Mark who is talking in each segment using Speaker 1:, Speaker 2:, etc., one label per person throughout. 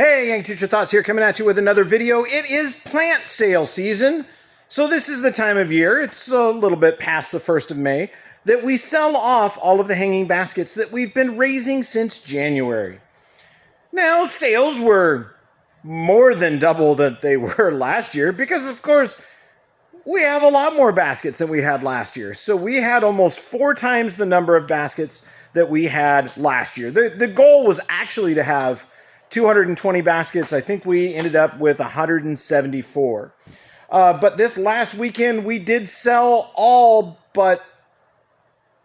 Speaker 1: Hey, Yank Teacher Thoughts here, coming at you with another video. It is plant sale season. So this is the time of year, it's a little bit past the 1st of May, that we sell off all of the hanging baskets that we've been raising since January. Now, sales were more than double that they were last year because, of course, we have a lot more baskets than we had last year. So we had almost 4 times the number of baskets that we had last year. The goal was actually to have 220 baskets. I think we ended up with 174. But this last weekend, we did sell all but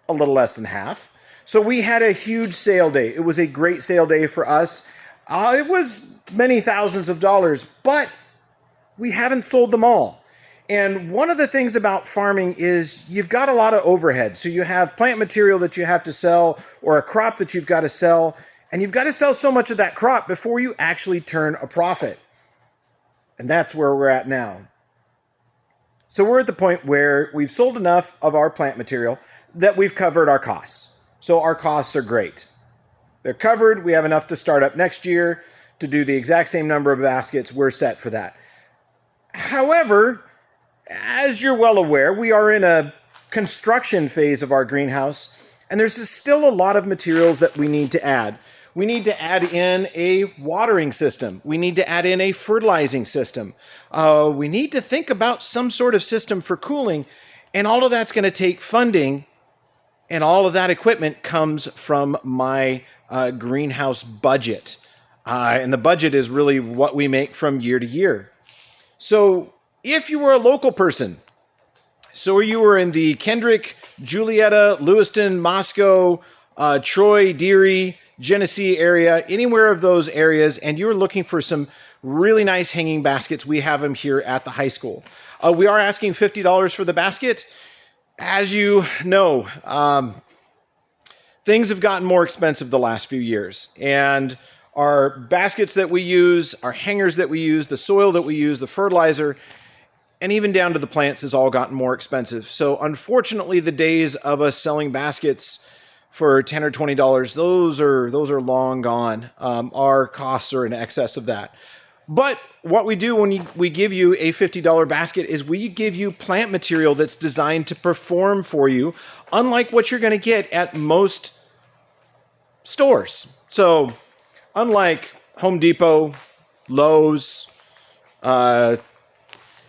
Speaker 1: a little less than half. So we had a huge sale day. It was a great sale day for us. It was many thousands of dollars, but we haven't sold them all. And one of the things about farming is you've got a lot of overhead. So you have plant material that you have to sell or a crop that you've got to sell. And you've got to sell so much of that crop before you actually turn a profit. And that's where we're at now. So we're at the point where we've sold enough of our plant material that we've covered our costs. So our costs are great. They're covered. We have enough to start up next year to do the exact same number of baskets. We're set for that. However, as you're well aware, we are in a construction phase of our greenhouse, and there's still a lot of materials that we need to add. We need to add in a watering system. We need to add in a fertilizing system. We need to think about some sort of system for cooling, and all of that's going to take funding, and all of that equipment comes from my greenhouse budget. And the budget is really what we make from year to year. So if you were a local person, so you were in the Kendrick, Julietta, Lewiston, Moscow, Troy, Deary, Genesee area, anywhere of those areas, and you're looking for some really nice hanging baskets, we have them here at the high school. We are asking $50 for the basket. As you know, things have gotten more expensive the last few years, and our baskets that we use, our hangers that we use, the soil that we use, the fertilizer, and even down to the plants has all gotten more expensive. So unfortunately, the days of us selling baskets for $10 or $20, those are long gone. Our costs are in excess of that. But what we do when we give you a $50 basket is we give you plant material that's designed to perform for you, unlike what you're going to get at most stores. So unlike Home Depot, Lowe's, I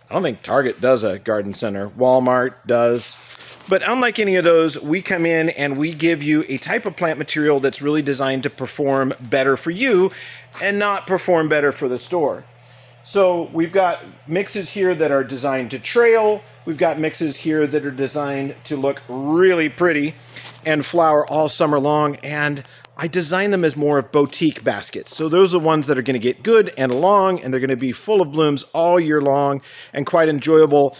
Speaker 1: don't think Target does a garden center. Walmart does. But unlike any of those, we come in and we give you a type of plant material that's really designed to perform better for you and not perform better for the store. So we've got mixes here that are designed to trail. We've got mixes here that are designed to look really pretty and flower all summer long. And I design them as more of boutique baskets. So those are the ones that are going to get good and long, and they're going to be full of blooms all year long and quite enjoyable,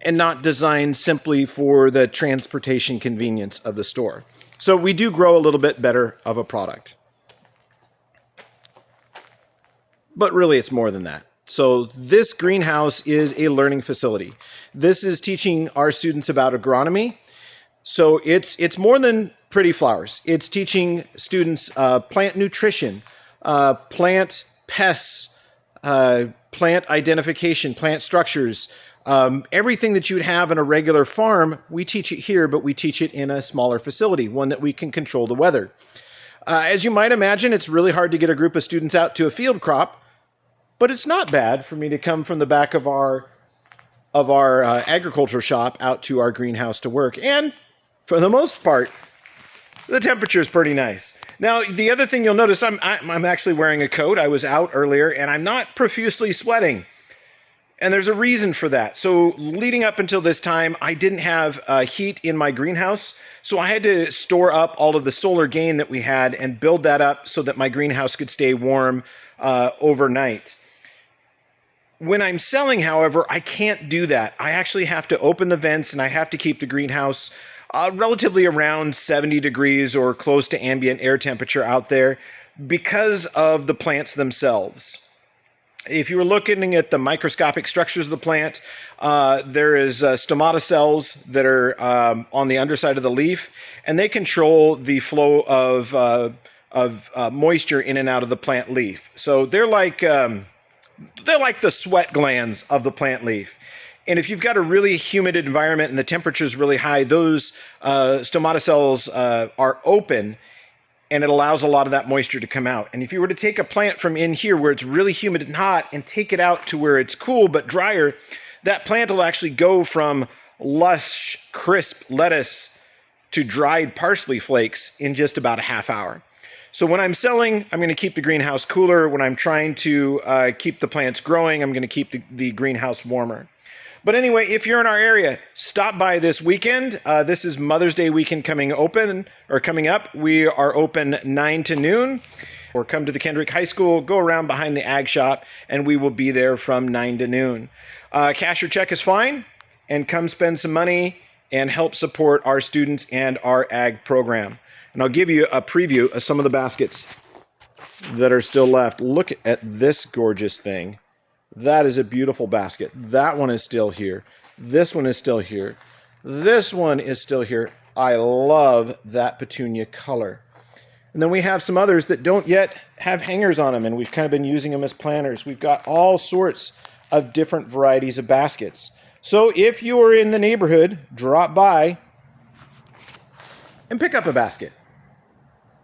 Speaker 1: and not designed simply for the transportation convenience of the store. So we do grow a little bit better of a product. But really, it's more than that. So this greenhouse is a learning facility. This is teaching our students about agronomy. So it's more than pretty flowers. It's teaching students plant nutrition, plant pests, plant identification, plant structures, everything that you'd have in a regular farm. We teach it here, but we teach it in a smaller facility, one that we can control the weather. As you might imagine, it's really hard to get a group of students out to a field crop, but it's not bad for me to come from the back of our agriculture shop out to our greenhouse to work. And for the most part, the temperature is pretty nice. Now, the other thing you'll notice, I'm actually wearing a coat. I was out earlier, and I'm not profusely sweating. And there's a reason for that. So leading up until this time, I didn't have heat in my greenhouse. So I had to store up all of the solar gain that we had and build that up so that my greenhouse could stay warm overnight. When I'm selling, however, I can't do that. I actually have to open the vents, and I have to keep the greenhouse relatively around 70 degrees or close to ambient air temperature out there because of the plants themselves. If you were looking at the microscopic structures of the plant, there is stomata cells that are on the underside of the leaf, and they control the flow of moisture in and out of the plant leaf. So they're like the sweat glands of the plant leaf. And if you've got a really humid environment and the temperature is really high, those stomata cells are open, and it allows a lot of that moisture to come out. And if you were to take a plant from in here where it's really humid and hot and take it out to where it's cool but drier, that plant will actually go from lush, crisp lettuce to dried parsley flakes in just about a half hour. So when I'm selling, I'm going to keep the greenhouse cooler. When I'm trying to keep the plants growing, I'm going to keep the greenhouse warmer. But anyway, if you're in our area, stop by this weekend. This is Mother's Day weekend coming up. We are open 9 to noon. Or come to the Kendrick High School, go around behind the ag shop, and we will be there from 9 to noon. Cash or check is fine, and come spend some money and help support our students and our ag program. And I'll give you a preview of some of the baskets that are still left. Look at this gorgeous thing. That is a beautiful basket. That one is still here. This one is still here. This one is still here. I love that petunia color. And then we have some others that don't yet have hangers on them, and we've kind of been using them as planters. We've got all sorts of different varieties of baskets. So if you are in the neighborhood, drop by and pick up a basket,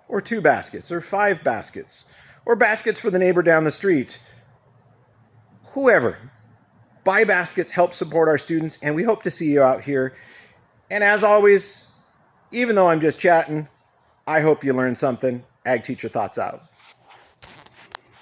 Speaker 1: or 2 baskets, or 5 baskets, or baskets for the neighbor down the street. Whoever. Buy baskets, help support our students, and we hope to see you out here. And as always, even though I'm just chatting, I hope you learned something. Ag Teacher Thoughts out.